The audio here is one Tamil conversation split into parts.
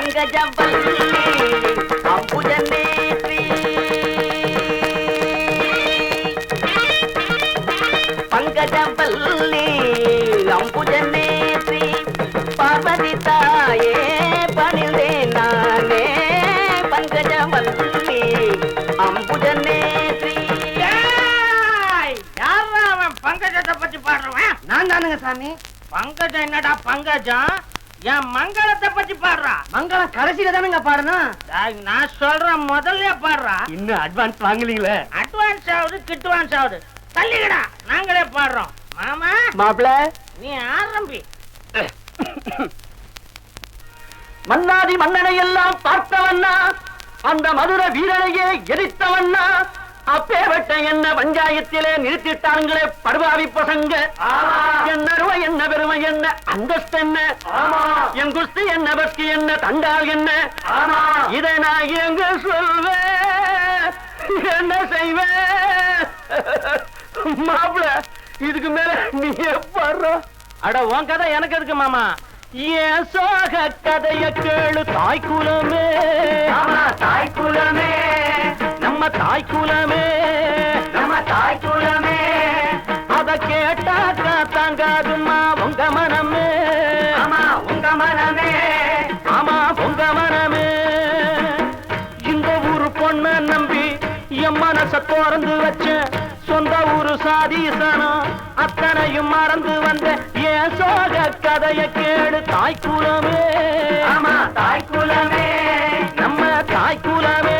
பங்கஜவல்லி அம்புஜநேத்ரி பங்கஜவல்லி அம்புஜநேத்ரி பார்வதி தாயே பணிந்தேன் நானே பங்கஜவல்லி அம்புஜநேத்ரி. யாரா அவன் பங்கஜத்தை பத்தி பாடுறவன்? நான் தானுங்க சாமி. பங்கஜம் என்னடா பங்கஜம்? என் மங்களத்தை பத்தி பாடுறா. மங்களம் கடைசியில தானுங்க பாடணும். நான் சொல்றேன் முதல்ல பாடுறா. இன்னும் அட்வான்ஸ் வாங்கலீங்களே. அட்வான்ஸ் ஆகுது கிட்வான்ஸ் ஆகுது. தள்ளிக்கடா, நாங்களே பாடுறோம். மாமா மாப்பிள நீ ஆரம்பி. மன்னாதி மன்னனை எல்லாம் பார்த்தவண்ணா, அந்த மதுர வீரனையே எரித்தவண்ணா, அப்பேவட்ட என்ன பஞ்சாயத்திலே நிறுத்திட்டாங்களே படுபாவி பசங்க. என்ன அருமை என்ன பெருமை என்ன அந்தஸ்து என்ன, என் குஸ்தி என்ன பஸ்கி என்ன தண்டால் என்ன, இதை நான் எங்க சொல்வேன் என்ன செய்வேன்? மாப்பிள இதுக்கு மேல நீ பாடுற. அட உன் கதை எனக்கு எதுக்கு மாமா? ஏன் சோக கதைய கேளு தாய்க்குலமே. தாய்க்குலமே நம்ம தாய்க்குலமே, நம்ம தாய்க்குலமே. அத கேட்டாக்கா தாங்காதுமா உங்க மனமே. ஆமா உங்க மனமே, ஆமா உங்க மனமே. இந்த ஊரு பொண்ண நம்பி என் மனச திறந்து வச்ச, சொந்த ஊரு சாதீசனம் அத்தனையும் மறந்து வந்த ஏன் சோக கதைய கேடு தாய்க்குலமே. ஆமா தாய்க்குலமே, நம்ம தாய்க்குலமே.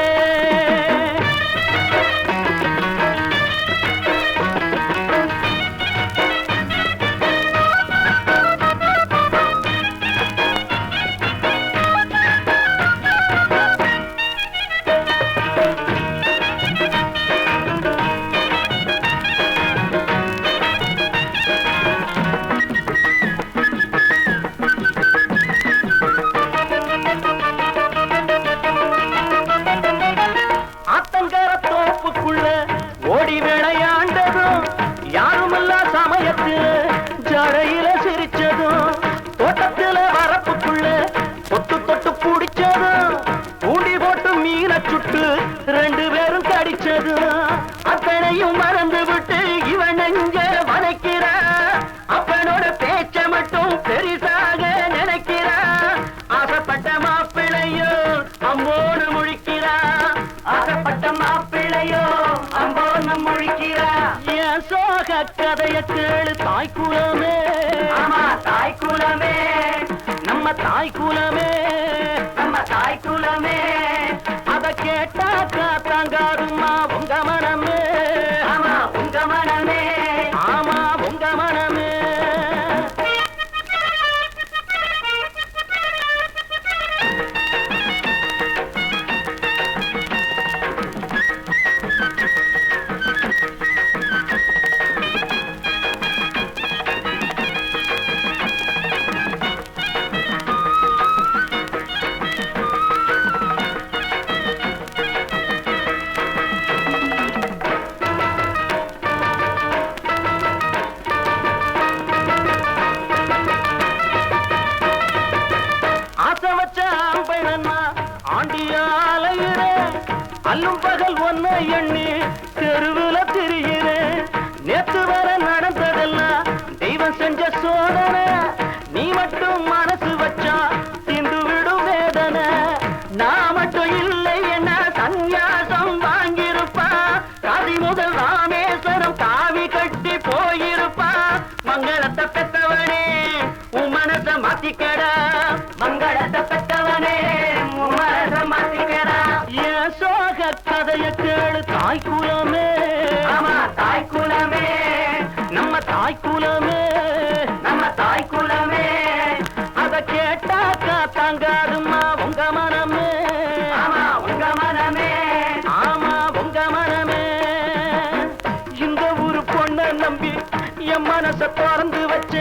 ஓடி விளையாண்டதும் யாருமல்ல சமயத்தில் ஜடையில சிரிச்சதும், தோட்டத்துல வரப்புக்குள்ள தொட்டு தொட்டு பிடிச்சதும், பூண்டி போட்டு மீன சுட்டு ரெண்டு பேரும் கடிச்சதும், அத்தனையும் மறந்து விட்டு இவன் எங்க வதைக்கிற, அப்பனோட பேச்ச மட்டும் பெரிசாக நினைக்கிற, ஆசைப்பட்ட மாப்பிள்ளையோ அம்மோடு முழிக்கிறா, ஆசைப்பட்ட மாப்பிள்ளையோ அம்போன்னு முழிக்கிறா. என் சோக கதைய கேளு தாய்க்குலமே. ஆமா தாய்க்குலமே, நம்ம தாய்க்குலமே, நம்ம தாய்க்குலமே. அத கேட்டாக்கா தாங்காருமா உங்க மனமே. ஆமா உங்க மனமே, ஆமா உங்க மனமே. அல்லும் பகல் ஒன்ன எண்ணி தெருவுல திரிகிறேன். நேத்து வர நடந்ததெல்லாம் தெய்வம் செஞ்ச சோதனை, நீ மட்டும் மனசு வச்சா திந்து விடும் வேதனை. நான் மட்டும் இல்லை என்ன சந்நியாசம் வாங்கியிருப்பா, காதி முதல் ராமேஸ்வரம் காவி கட்டி போயிருப்பா. மங்களத்தை பெற்றவனே உன் மனச மாத்திக்கடா, மங்களத்தை பெற்றவனே உன் மனச மாத்திக்கடா. என் சோக கதைய கேளு தாய்க்குலமே. ஆமா தாய்க்குலமே, நம்ம தாய்க்குலமே, நம்ம தாய்க்குலமே. அத கேட்டாக்கா தாங்காதுமா உங்க மனமே. ஆமா உங்க மனமே, ஆமா உங்க மனமே. இந்த ஊரு பொண்ண நம்பி என் மனச திறந்து வச்ச,